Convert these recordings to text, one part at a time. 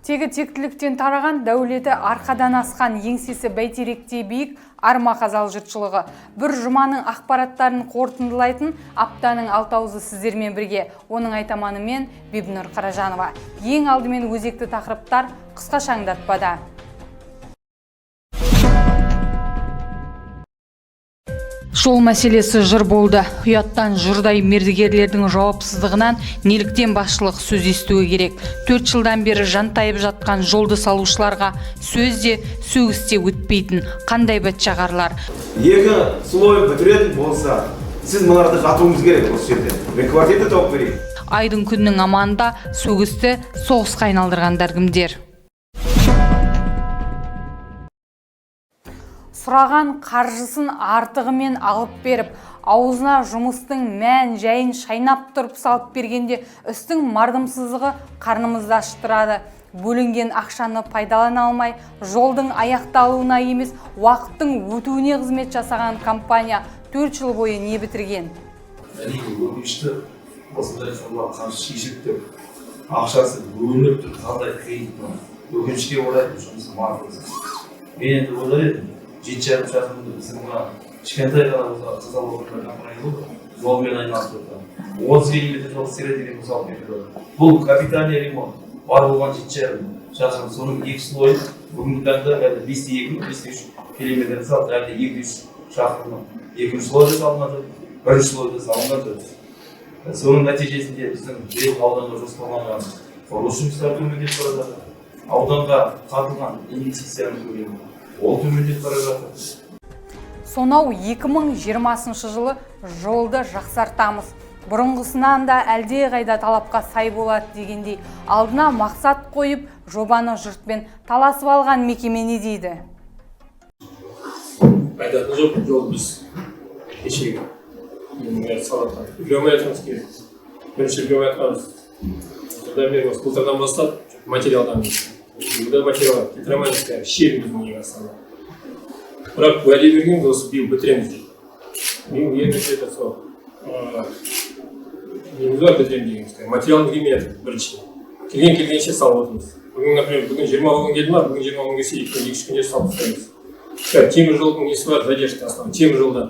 Тегі тектіліктен тараған, дәулеті арқадан асқан, еңсесі бәйтеректей биік Арма Қазал жұртшылығы. Бір жұманың ақпараттарын қорытындылайтын аптаның алтауызы сіздермен бірге. Оның айтаманымен Бибінұр Қаражанова. Ең алдымен өзекті тақырыптар қысқаша аңдатпада. Жол мәселесі жыр болды. Ұяттан жұрдай мердігерлердің жауапсыздығынан неліктен басшылық сөз естуі керек. 4 жылдан бері жантайып жатқан жолды салушыларға сөзде, сөгісте өтпейтін қандай бәтшағарлар. Екі слой бітіретін болса, сіз мыналарды жатуыңыз керек осы жерде. Мен квартирді тауып берейін. Айдың күннің аманында сөгісті соғысқа айналдырғандар кімдер? Сұраған қаржысын артығымен алып беріп, аузына жұмыстың мән жайын шайнап тұрып салып бергенде үстің мардымсыздығы қарнымызды аштырады. Бөлінген ақшаны пайдалана алмай, жолдың аяқталуына емес, уақыттың өтуіне қызмет жасаған компания 4 жыл бойы не бітірген? Әрине, өкінішті осындай қырлар қарсы шешіліп, ақшасы бөлініп тұр, қандай қиын. Өкінішке орай жұмысы мардымсыз. Мен енді ойлаймын, 7,5 шақырымды біздің мына кішкентай ғана Қазал округында компания болды, жолмен айналысып отыр. 30 км жол істеледі деген мысал беріледі. Бұл капитальный ремонт. Бар болған 7,5 шақырым, соның 2 слойы бүгінгі таңда 5,2-5,3 км салып, әлде 2,3 шақырымның 2 слойы салынған жоқ, 1 слойы салынған жоқ. Соның нәтижесінде біздің биыл ауданға жоспарланған құрылыс жұмыстары төмендеп бара жатыр. Ауданға тартылған инвестицияның көлемі ол төмендеп бара жатыр. Сонау 2020 жылы жолды жақсартамыз. Бұрынғысынан да әлде қайда талапқа сай болады дегендей алдына мақсат қойып, жобаны жұртпен таласып алған мекеме не дейді? Айтатын жоқ, жол біз кешегі салатқан. Үлгемей айтқымыз керек. Бірінші үлгемей айтқанымыз. Содан бері осы былтырдан бастап материалдан Бұда материал кетіремайыз, шерін біздің ең астанда. Бірақ уәде берген осы биыл бітіреміз дейді. Мен екінші рет сол неміз бар бітірем дегеніміз. Материалымыз келмейді бірінші. Келгенше салып отырмыз. Бүгін, например, бүгін 20 күн келді ма, бүгін 20 күн келсе, 2-3 күнде салып тұрамыз. Темір жолдың несі бар, задержка астана. Темір жолда.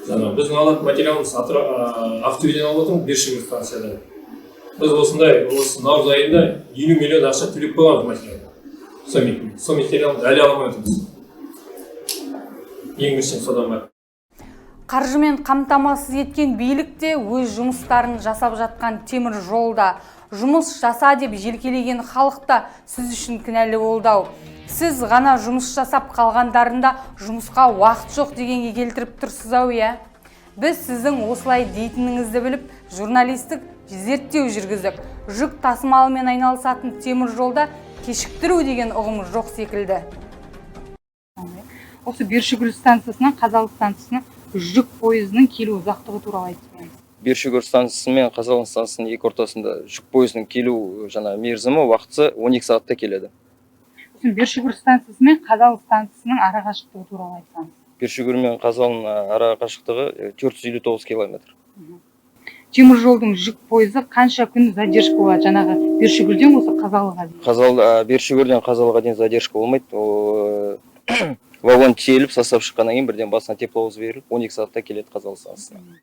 Біздің алатын материалымыз Ақтөбеден алып отырмыз, Бершігір станцияда. Біз осындай, осы наурыз айында 50 миллион ақша төлеп қойғанбыз материалды. Сол материалды әлі аламай отырмыз. Ең біріншіден содан бар. Қаржымен қамтамасыз еткен билікте өз жұмыстарын жасап жатқан темір жолда. Жұмыс жаса деп желкелеген халықта сіз үшін кінәлі болды. Сіз ғана жұмыс жасап қалғандарында жұмысқа уақыт жоқ дегенге келтіріп тұрсыз-ау, иә? Біз сіздің осылай дейтініңізді біліп, журналистік зерттеу жүргіздік. Жүк тасымалымен айналысатын темір жолда кешіктіру деген ұғым жоқ секілді. Осы Бершігір станциясынан Қазал станциясына жүк пойызының келу ұзақтығы туралы айтып. Бершігір станциясы мен Қазал станциясының екі ортасында жүк пойызының келу мерзімі уақытысы 12 сағатта келеді. Бершігір станциясы мен Қазал станциясының арақашықтығы туралы айтсаңыз. Бершігір мен Қазалдың арақашықтығы 459 километр. Темір жолдың жүк пойызы қанша күн задержка болады жаңағы Бершігірден осы Қазалға дейін? Бершігірден Қазалға дейін задержка болмайды. Вагон тиеліп, состав шыққаннан кейін бірден басына тепловоз беріліп, 12 сағатта келеді Қазал станциясына.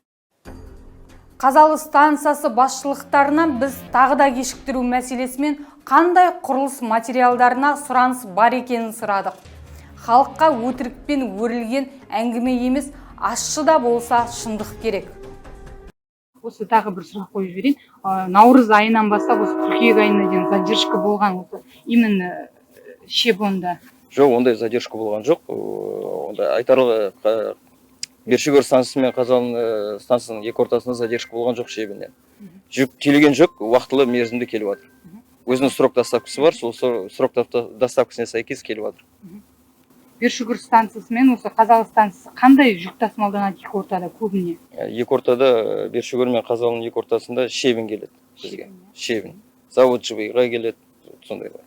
Қазалы станциясы басшылықтарынан біз тағы да кешіктіру мәселесімен қандай құрылыс материалдарына сұраныс бар екенін сұрадық. Халыққа өтірікпен өрілген әңгіме емес, ащы да болса шындық керек. Осы тағы бір сұрақ қойып жіберейін. Наурыз айынан бастап осы қыркүйек айына дейін задержка болған осы именно шебонда. Жоқ, ондай задержка болған жоқ. Онда айтарлық Бершігір станциясы мен Қазал станциясының екі ортасында задержка болған жоқ шебінен. Жүк келген жүк уақытылы мерзімде келіп жатыр. Өзінің срок доставкасы бар, сол срок доставкасына сәйкес келіп жатыр. Бершігір станциясы мен осы Қазал станциясы қандай жүк тасымалданады екі ортада көбіне? Екі ортада Бершігір мен Қазалдың екі ортасында шебін келеді бізге. Шебін. Завод живыйға келеді, сондайлар.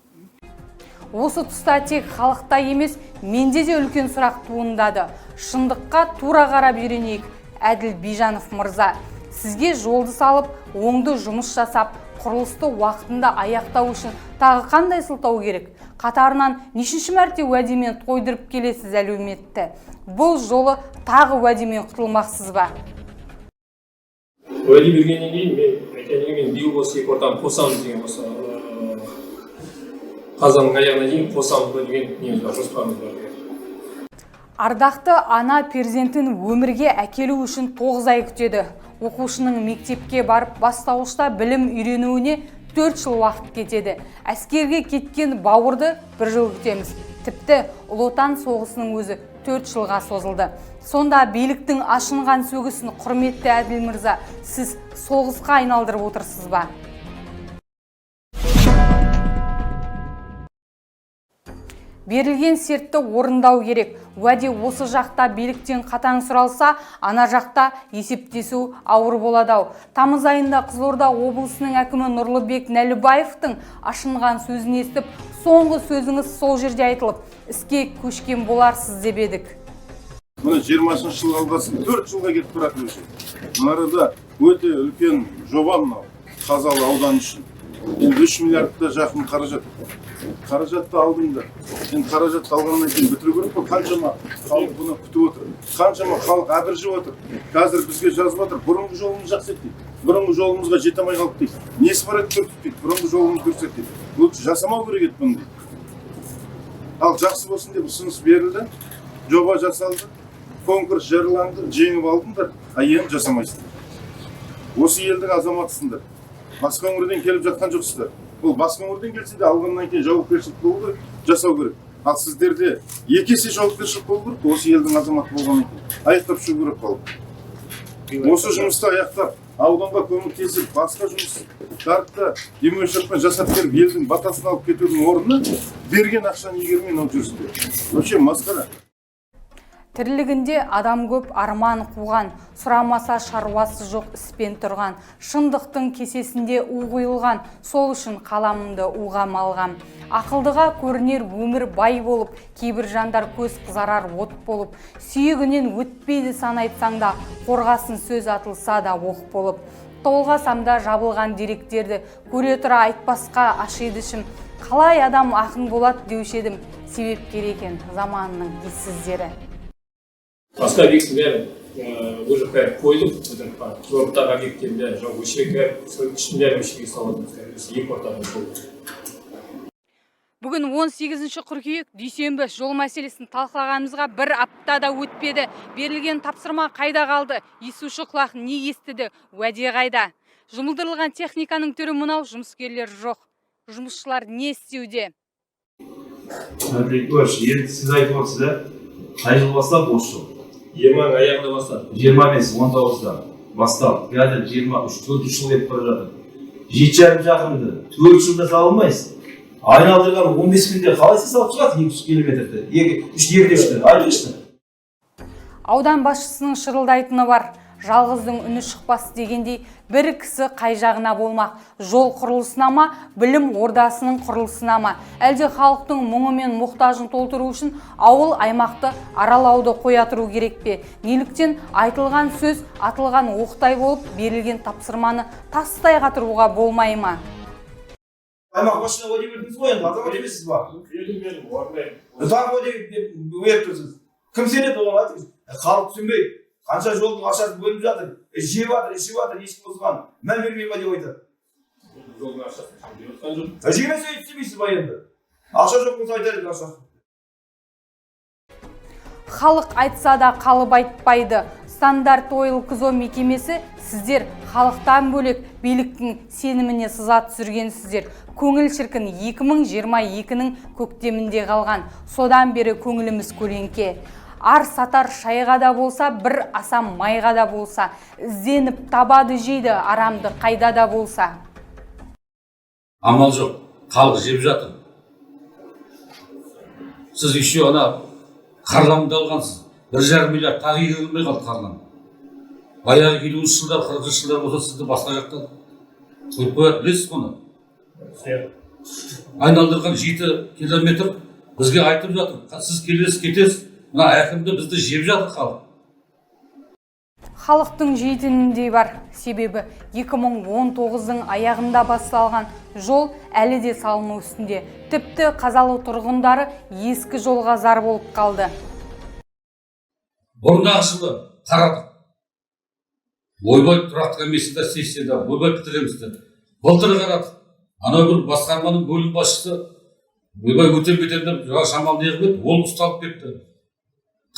Осы тұста тек халықта емес, менде де үлкен сұрақ туындады. Шындыққа тура қарап үйренейік. Әділ Бижанов мырза, сізге жолды салып, оңды жұмыс жасап, құрылысты уақытында аяқтау үшін тағы қандай сылтау керек? Қатарынан нешінші мәрте уәдемен тойдырып келесіз әлеуметті? Бұл жолы тағы уәдемен құтылмақсыз ба? Уәде бергеннен кейін мен биыл осы екі ортаны қосамыз деген осы қазанның аяғына дейін қосамыз ба деген неміз бар, жоспарымыз бар. Ардақты ана перзентін өмірге әкелу үшін 9 ай күтеді. Оқушының мектепке барып бастауышта білім үйренуіне 4 жыл уақыт кетеді. Әскерге кеткен бауырды 1 жыл күтеміз. Тіпті Ұлы Отан соғысының өзі 4 жылға созылды. Сонда биліктің ашынған сөгісін құрметті Әділ мырза, сіз соғысқа айналдырып отырсыз ба? Берілген сертті орындау керек. Уәде осы жақта биліктен қатаң сұралса, ана жақта есептесу ауыр болады. Тамыз айында Қызылорда облысының әкімі Нұрлыбек Нәлібаевтың ашынған сөзін естіп, соңғы сөзіңіз сол жерде айтылып, іске көшкен боларсыз деп едік. Мына 20-шы жыл алғасын 4 жылға кетіп баратын үшін. Мынарада өте үлкен жоба мынау Қазалы ауданы үшін. Енді 3 миллиардқа жақын қаражатты алдыңдар. Енді қаражатты алғаннан кейін бітіру керек қой. Қаншама халық бұны күтіп отыр. Қаншама халық әбіржіп отыр. Қазір бізге жазып отыр. Бұрынғы жолымыз жақсы еді. Бұрынғы жолымызға жете алмай қалдық дейді. Несі бар еді көрдік дейді. Бұрынғы жолымыз көрсет дейді. Бұл жасамау керек еді бұны дейді. Ал жақсы болсын деп ұсыныс берілді. Жоба жасалды. Конкурс жарияланды. Жеңіп алдыңдар. Енді жасамайсыңдар. Осы елдің азаматысыңдар. Басқа өңірден келіп жатқан жоқсыздар. Бұл басқа өңірден келсе де алғаннан кейін жауапкершілік болу керек, жасау керек. Ал сіздерде екі есе жауапкершілік болу керек, осы елдің азаматы болғаннан кейін аяқтап шығу керек қалып. Осы жұмысты аяқтап, ауданға көмектесіп, басқа жұмыстарды демеушілікпен жасап беріп, елдің батасын алып кетудің орнына берген ақшаны игермей жүрсіңдер. Вообще масқара. Тірлігінде адам көп арман қуған, сұрамаса шаруасы жоқ іспен тұрған, шындықтың кесесінде у құйылған, сол үшін қаламымды уға малғам. Ақылдыға көрінер өмір бай болып, кейбір жандар көз қызарар от болып, сүйегінен өтпейді сан айтсаң да, қорғасын сөз атылса да оқ болып. Толғасамда жабылған деректерді көре тұра айтпасқа ашиды ішім, қалай адам ақын болады деуші едім, себепкер екен заманының ессіздері. Басқа объектің бәрін уже қойдық, Қызылордадағы объекттердің бәрін жауап ішін бәрін өшіге салатымыз, екі ортадан болды. Бүгін 18 қыркүйек дүйсенбі жол мәселесін талқылағанымызға бір аптада өтпеді. Берілген тапсырма қайда қалды? Естуші құлақ не естіді? Уәде қайда? Жұмылдырылған техниканың түрі мынау, жұмыскерлер жоқ. Жұмысшылар не істеуде? Енді сіз айтып отырсыз, қай жыл бастап осы жыл? 20 аяғында бастап. 19-19'da бастап. Қазір 23-4 жыл кетіп бара жатыр. 7,5 шақырымды 4 жылда салынмайсыз. Айналдырған 15 күнде қалай сіз салып шығасыз 200 километрді? 3-2-3-ті, айтыңызшы. Аудан басшысының шырылдайтыны бар. Жалғыздың үні шықпас дегендей, бір кісі қай жағына болмақ? Жол құрылысына ма, білім ордасының құрылысына ма? Әлде халықтың мұңы мен мұқтажын толтыру үшін ауыл аймақты аралауды қоя тұру керек пе? Неліктен айтылған сөз атылған оқтай болып, берілген тапсырманы тастай қатыруға болмай ма? Аймақ басшысына уәде бердіңіз ғой, енді азамат емессіз ба? Бердім, орындаймын. Тағы уәде беріп тұрсыз. Кім сенеді оған айтыңыз? Халық түсінбей, қанша жолдың ақшасы бөлініп жатыр, ішіп жатыр, ешкім бұзған. Мән бермей ма деп айтады. Жолдың ақшасын беріп жатқан жоқ. Жемесе істемейсіз ба енді? Ақша жоқ болса айтар еді ақшасы. Халық айтса да қалып айтпайды. Стандарт Ойл Кызо мекемесі сіздер халықтан бөлек биліктің сеніміне сыза түсіргенсіздер. Көңіл шіркін 2022-ның көктемінде қалған. Содан бері көңіліміз көлеңке. Ар сатар шайға да болса, бір асам майға да болса, ізденіп табады жейді арамды қайда да болса. Амал жоқ, халық жеп жатыр. Сіз еще ана қарламды алғансыз. 1,5 миллиард тағы игерілмей қалды қарлам. Баяғы 50 жылдар, 40 жылдар болса сізді басқа жақтан қойып қояды, білесіз бұны? Айналдырған 7 километр бізге айтып жатыр. Сіз келесіз, кетесіз. Мына әкімді бізді жеп жатыр халық. Халықтың жейтініндей бар. Себебі 2019-дың аяғында басталған жол әлі де салыну үстінде. Тіпті Қазалы тұрғындары ескі жолға зар болып қалды. Бұрынғы жылы қарадық. Ойбай тұрақты комиссияда сессияда ойбай бітіремізді. Былтыр қарадық. Ана бір басқарманың бөлім басшысы ойбай өтем кетерден жаңа шамал неғып еді, ол ұсталып кетті.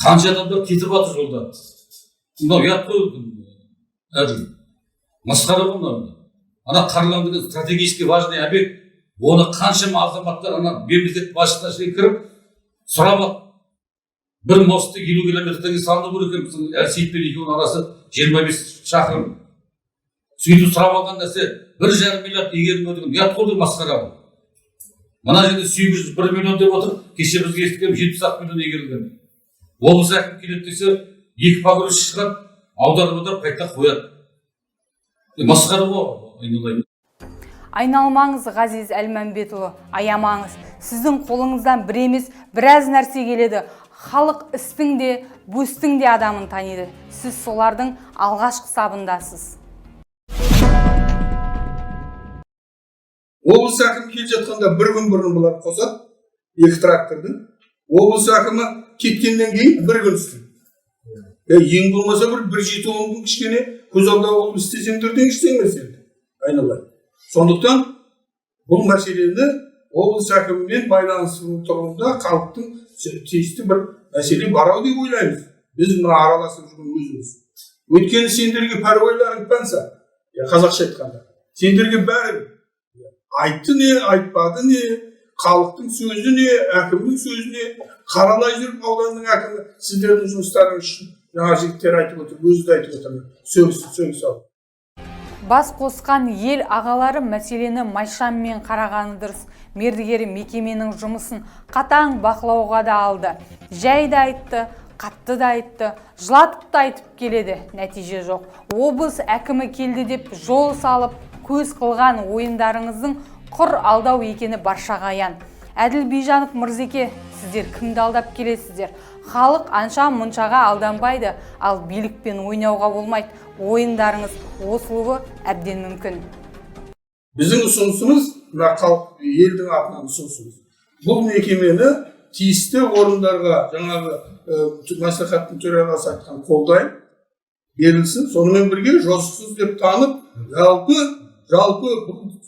Қанша адамдар кетіп жатыр жолда. Мынау ұят қой әділ. Масқара ғой мынау. Ана Қарлан деген стратегически важный объект. Оны қаншама азаматтар ана мемлекет басшысына кіріп сұрап бір мостты 50 километрден салыну керек екен. Әлсейіт пен екеуінің арасы 25 шақырым. Сөйтіп сұрап алған нәрсе 1,5 миллиард игерілмеу деген ұят қой масқара ғой. Мына жерде 801 миллион деп отыр, кеше бізге естіген 70 миллион игерілген. Облыс әкімі келеді десе, 2 погрузчик шығады, аударып қайта қояды. Масқара ғой, айналайын. Айналмаңыз, Ғазиз Әлмәмбетұлы, аямаңыз. Сіздің қолыңыздан бір емес, біраз нәрсе келеді. Халық істің де, бөстің де адамын таниды. Сіз солардың алғашқы сабындасыз. Облыс әкімі келе жатқанда бір күн бұрын бұлар қосады, 2 тракторды. Облыс әкімі кеткеннен кейін бір күн істейді. Ең болмаса бір 7-10 күн кішкене көз алда болып істесеңдер деңізші емес енді. Айналайын. Сондықтан бұл мәселені облыс әкімімен байланысу тұрғанда халықтың тиісті бір мәселе бар деп ойлаймыз. Біз мына араласып жүрген өзіміз. Өйткені сендерге пәруайларың пәнса, қазақша айтқанда, сендерге бәрі айтты не, айтпады не, халықтың сөзі не, әкімнің сөзі не, қаралай жүріп ауданның әкімі сіздердің жұмыстарыңыз үшін жаңа жігіттер айтып отыр, өзі де айтып отыр, сөгіс алып. Бас қосқан ел ағалары мәселені майшаммен қарағаны дұрыс. Мердігер мекеменің жұмысын қатаң бақылауға да алды. Жай да айтты, қатты да айтты, жылатып та айтып келеді, нәтиже жоқ. Облыс әкімі келді деп жол салып, көз қылған ойындарыңыздың құр алдау екені баршаға аян. Әділ Бейжанов Мырзеке, сіздер кімді алдап келесіздер? Халық анша мұншаға алданбайды, ал билікпен ойнауға болмайды. Ойындарыңыз осылуы әбден мүмкін. Біздің ұсынысымыз, мына халық елдің атынан ұсынысымыз. Бұл мекемені тиісті орындарға, жаңағы мәслихаттың төрағасы айтқан қолдай берілсін, сонымен бірге жосықсыз деп танып, жалпы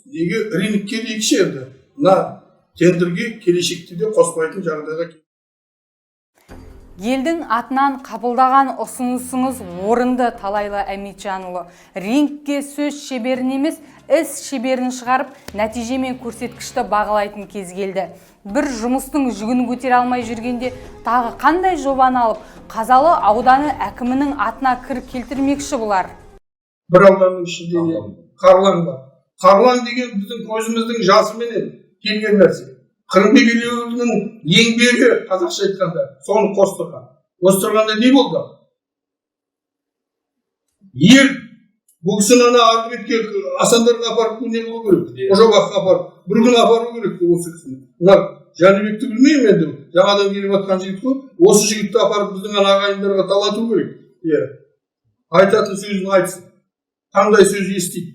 неге рынокке дейікші еді. Мына тендерге келешекте де қоспайтын жағдайға. Елдің атынан қабылдаған ұсынысыңыз орынды, Талайлы Әмитжанұлы. Рингке сөз шеберін емес, іс шеберін шығарып, нәтиже мен көрсеткішті бағалайтын кез келді. Бір жұмыстың жүгін көтере алмай жүргенде тағы қандай жобаны алып, Қазалы ауданы әкімінің атына кір келтірмекші бұлар? Бір ауданның ішінде Қарлан бар. Қарлан деген біздің көзіміздің жасыменен келген нәрсе. Қырымбек Елеуовтың еңбегі, қазақша айтқанда, соны қостырған. Қостырғанда не болды? Ел бұл кісіні Ардыбекке Асандарға апарып не болу керек? Қожабаққа апарып, бір күн апару керек осы кісіні. Мына Жәнібекті білмеймін енді, жаңадан келіп жатқан жігіт қой, осы жігітті апарып біздің ағайындарға талату керек. Айтатын сөзін айтсын. Қандай сөз естиді?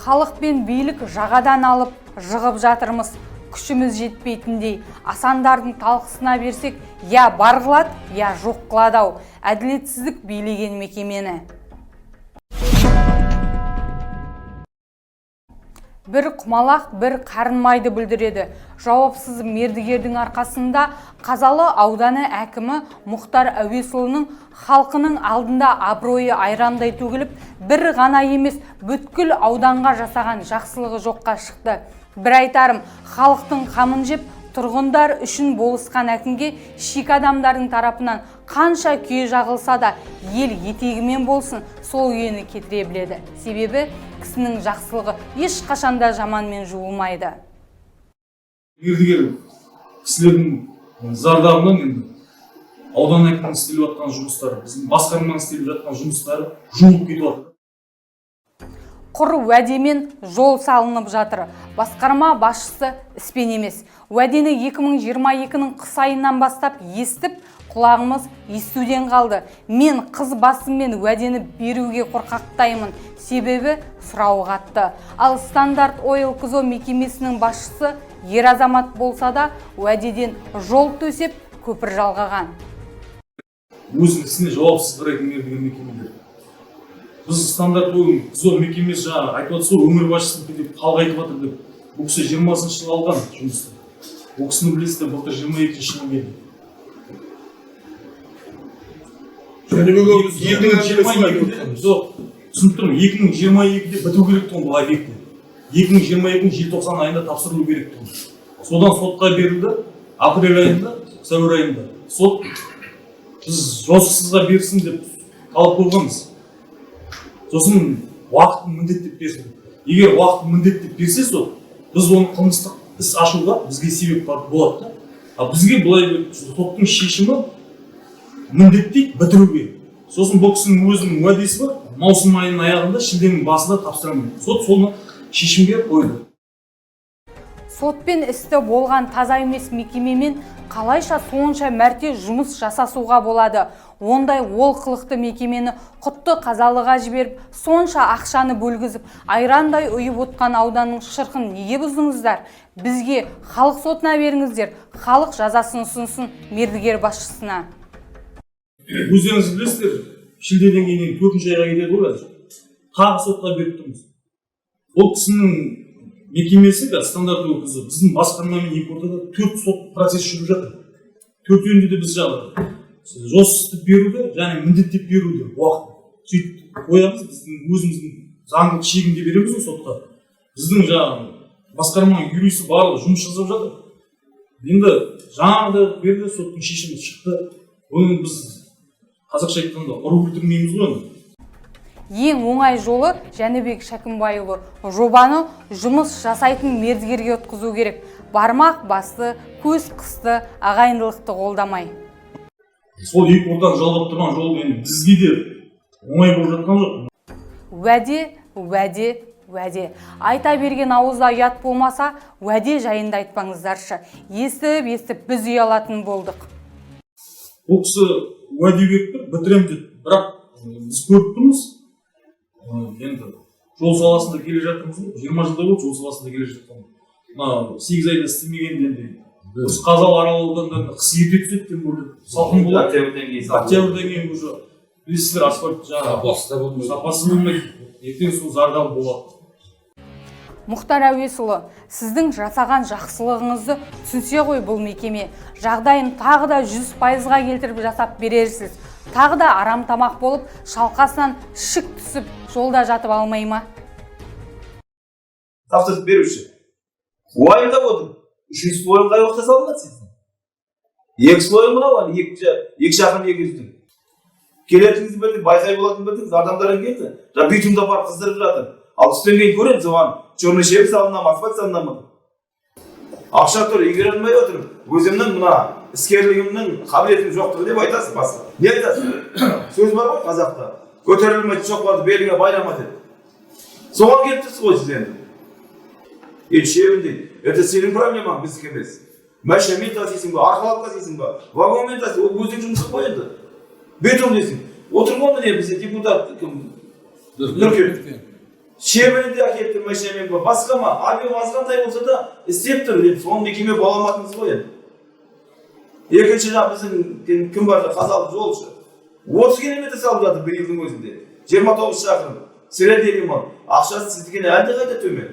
Халық пен билік жағадан алып жығып жатырмыз. Күшіміз жетпейтіндей, асандардың талқысына берсек, я бар қылады, я жоқ қыладау. Әділетсіздік билеген мекемені. Бір құмалақ, бір қарынмайды бүлдіреді. Жауапсыз мердігердің арқасында Қазалы ауданы әкімі Мұхтар Әуесұлының халқының алдында абыройы айрандай төгіліп, бір ғана емес, бүткіл ауданға жасаған жақсылығы жоққа шықты. Бір айтарым, халықтың қамын жеп, тұрғындар үшін болысқан әкімге шик адамдардың тарапынан қанша күйе жағылса да, ел етегімен болсын, сол күйені кетіре біледі. Себебі кісінің жақсылығы ешқашанда жаманмен жуылмайды. Мердігер кісілердің зардабынан енді аудан әкімінің істеліп жатқан жұмыстары, біздің басқарманың істеліп жатқан жұмыстары жуылып кетіп жатыр. Құр уәдемен жол салынып жатыр. Басқарма басшысы іспен емес. Уәдені 2022-ның қыс айынан бастап естіп, құлағымыз естуден қалды. Мен қыз басыммен уәдені беруге қорқақтаймын, себебі сұрау қатты. Ал Стандарт Ойл Кызо мекемесінің басшысы ер азамат болса да уәдеден жол төсеп көпір жалғаған. Өзінің ісіне жауапсыз қарайтын мердігер мекемелер. Біз Стандарт Ойл Кызо мекемесі жаңа айтып отырсыз ғой, өңір басшысын деп халық айтып жатыр деп. Бұл кісі 20-шы жылы алған жұмысты. Бұл кісіні білесіздер, былтыр 22-ші жылы келді. Түсініп тұрмын, 2022-де біту керек тұғын бұл объекті. 2022-дің желтоқсан айында тапсырылу керек тұғын. Содан сотқа берілді, апрель айында, сәуір айында. Сот біз жосықсызға берсін деп талап қойғанбыз. Сосын уақытын міндеттеп берсін. Егер уақытын міндеттеп берсе сот, біз оны қылмыстық іс ашуға бізге себеп болады. А бізге былай соттың шешімі міндеттейді бітіруге. Сосын бұл кісінің өзінің уәдесі бар, маусым айының аяғында шілденің басында тапсырамын. Сот соны шешімге қойды. Сотпен істі болған таза емес мекемемен қалайша сонша мәрте жұмыс жасасуға болады. Ондай олқылықты мекемені құтты қазалыға жіберіп, сонша ақшаны бөлгізіп, айрандай ұйып отқан ауданның шырқын неге бұздыңыздар? Бізге халық сотына беріңіздер, халық жазасын ұсынсын мердігер басшысына. Өздеріңіз білесіздер, шілдеден кейін 4-ші айға келеді ғой қазір. Тағы сотқа беріп тұрмыз. Ол кісінің мекемесі Стандарт Ойл Кызо біздің басқармамен екі ортада 4 сот процесс жүріп жатыр. 4-інде де біз жағы жосып беруді және міндеттеп беруді уақыт сөйтіп қоямыз. Біздің өзіміздің заңдық шегінде береміз сотқа. Біздің жаңағы басқарманың юристі барлығы жұмыс жасап жатыр. Енді жаңағыда берді, соттың шешімі шықты. Оны біз қазақша айтқанда ұрып өлтірмейміз ғой. Ең оңай жолы Жәнібек Шәкімбайұлы жобаны жұмыс жасайтын мердігерге өткізу керек. Бармақ басты, көз қысты, ағайындылықты қолдамай. Сол екі ортаны жалғап тұрған жол бізге де оңай болып жатқан жоқ. Уәде, уәде, уәде. Айта берген ауызда ұят болмаса, уәде жайында айтпаңыздаршы. Естіп біз ұялатын болдық. Бұл кісі уәде беріп бітірем деді, бірақ біз көріп тұрмыз. Енді жол саласында келе жатырмыз, 20 жылдай болды жол саласында келе жатқан. 8 айда істемеген енді. Біз Қазалы Арал аудандарында қыс ерте түседі деп салқын болады. Октябрьден кейін уже білесіздер, асфальт сапасы болмайды. Ертең сол зардабы болады. Мұхтар Әуесұлы, сіздің жасаған жақсылығыңызды түсінсе ғой бұл мекеме. Жағдайын тағы да 100%-ға келтіріп жасап берерсіз. Тағы да арам тамақ болып, шалқасынан шік түсіп, жолда жатып алмай ма? Тапсырыс беруші. Уайымдап отыр. 3 слойын қай уақытта салынады сіздің? 2 слойын мынау ал, 2 шақырым 200-дің. Келетіңізді білдік, байқай болатын білдік, адамдардан келді. Битумда бар қыздырып жатыр. Ал түстен кейін көреміз оған черный шеп салынам, асфальт салынам. Ақша тұр, игере алмай отыр. Өзімнің мына іскерлігімнің қабілетім жоқтығы деп айтасыз басқа. Не айтасыз? Сөз бар ғой қазақта. Көтерілмейді шоқпарды беліңе байлама деп. Соған келіп тұрсыз ғой сіз енді. Шебін дейді. Это сенің проблемаң, біздікі емес. Машинамен тасисың ба, арқалап тасисың ба, вагонмен тасисың, ол өзің жұмысқа қойды. Бетон дейсің. Отырған міне бізде депутат Нұркен. Шебені де әкетті машинамен ба, басқа ма, абио азғандай болса да істеп тұр. Соны мекеме баламатыңыз ғой енді. Екінші жақ біздің кім бар, Қазалы жолшы. 30 километр салып жатыр бір елдің өзінде. 29 шақырым. Средний ақшасы сіздікені әлде қайда төмен.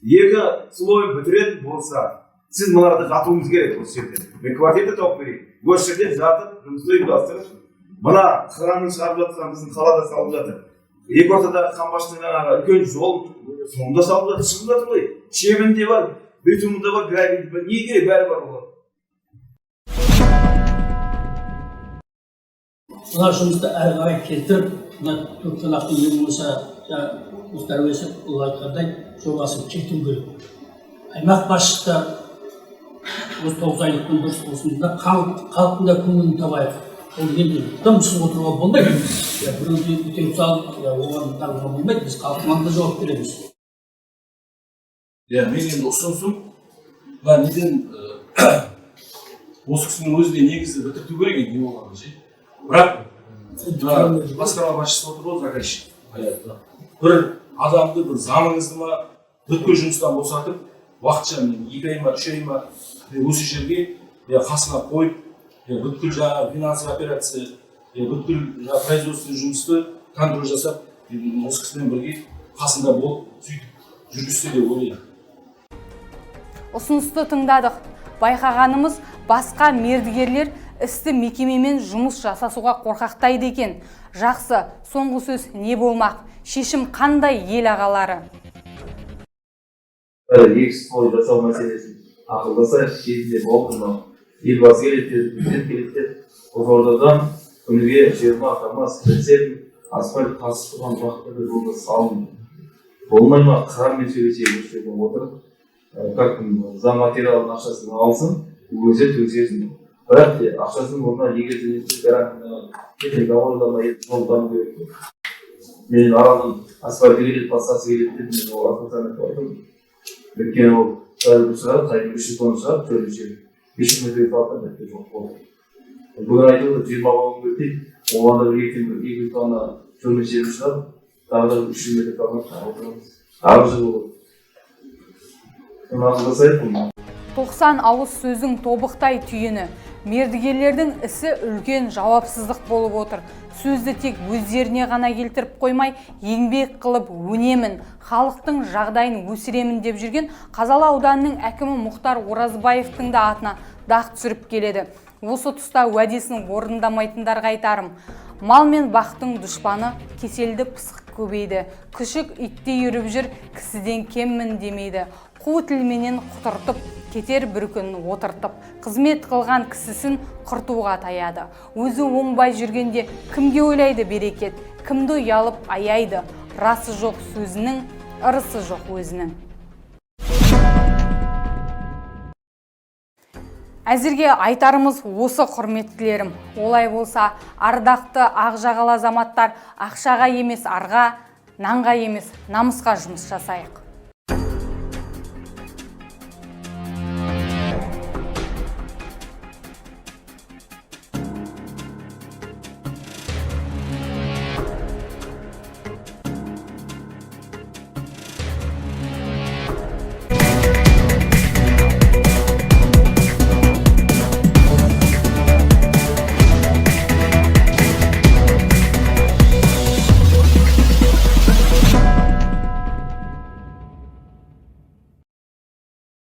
2 слой бітіретін болса, сіз мынарда жатуыңыз керек осы жерде. Мен квартира тауып берейін. Осы жерде жатып, жұмысты ұйымдастырып. Мына қыранның шығарып жатқан біздің қалада салып жатыр. Екі ортада қамбаштың үлкен жол, сонда салып жатыр, шығып жатыр ғой. Шебінде бар, бетумында бар, гравийінде бар, не керек бәрі бар олар. Бұлар жұмысты әрі қарай келтіріп, мына көпталақты ең болса, Мұхтар Әуесов ол айтқандай жобасын кету керек. Аймақ басшысы осы 9 айлықтың дұрыс болсында халықтың да көңілін табайық. Ол енді дымсыз отыруға болмайды. Біреуді өтеу салып, оған тағуға болмайды. Біз халқынан да жауап береміз. Мен енді ұсынысым, неден осы кісінің өзіне негізі бітірту керек енді не болғанда ше. Бірақ басқарма басшысы отыр ғой заказчик аяқта. Бір адамды бір заңыңызды ма бүткіл жұмыстан босатып, уақытша 2 ай ма 3 ай ма осы жерге қасына қойып, бүткіл жаңағы финансовый операция, бүткіл производство жұмысты контроль жасап, осы кісімен бірге қасында болып, сөйтіп жүргізсе деп ойлаймын. Ұсынысты тыңдадық. Байқағанымыз, басқа мердігерлер істі мекемемен жұмыс жасасуға қорқақтайды екен. Жақсы, соңғы сөз не болмақ? Шешім қандай ел ағалары? Екі слой жасау мәселесін ақылдасайық, кезінде болды мынау. Елбасы келеді, президент келеді, осы ортадан күніге 20 қамаз кірісетін асфальт тасып тұрған уақытта бір жолды салынды. Болмай ма, қырармен сөйлесейік отырып, кәкім заң материалының ақшасын алсын, өзі төсесін. Бірақ ақшасын орнына егер техника орындама жол даму керек. Мен аралдың асфальты келеді, басқасы келеді деп мен ол асфальтаны қойдым. Өйткені ол қайғы шығар, қайғы 300 тонна шығар, төлеші 500 метр фактор бәтте жоқ болды. Бүгін айтылды 20 балын көтейді, оғанда 200 тонна төлеші шығар, тағы да 300 метр фактор отырамыз. Ағы жыл болды. 90 ауыз сөздің тобықтай түйіні. Мердігерлердің ісі үлкен жауапсыздық болып отыр. Сөзді тек өздеріне ғана келтіріп қоймай, еңбек қылып өнемін, халықтың жағдайын өсіремін деп жүрген Қазалы ауданының әкімі Мұхтар Оразбаевтың да атына дақ түсіріп келеді. Осы тұста уәдесін орындамайтындарға айтарым. Мал мен бақтың дұшпаны кеселді пысық көбейді. Күшік итте үріп жүр, кісіден кеммін демейді. Қу тілменен құтыртып, кетер бір күн отыртып, қызмет қылған кісісін құртуға таяды. Өзі оңбай жүргенде кімге ойлайды берекет, кімді ұялып аяйды, расы жоқ сөзінің, ырысы жоқ өзінің. Әзірге айтарымыз осы, құрметтілерім. Олай болса, ардақты ақ жағалы азаматтар ақшаға емес арға, нанға емес намысқа жұмыс жасайық.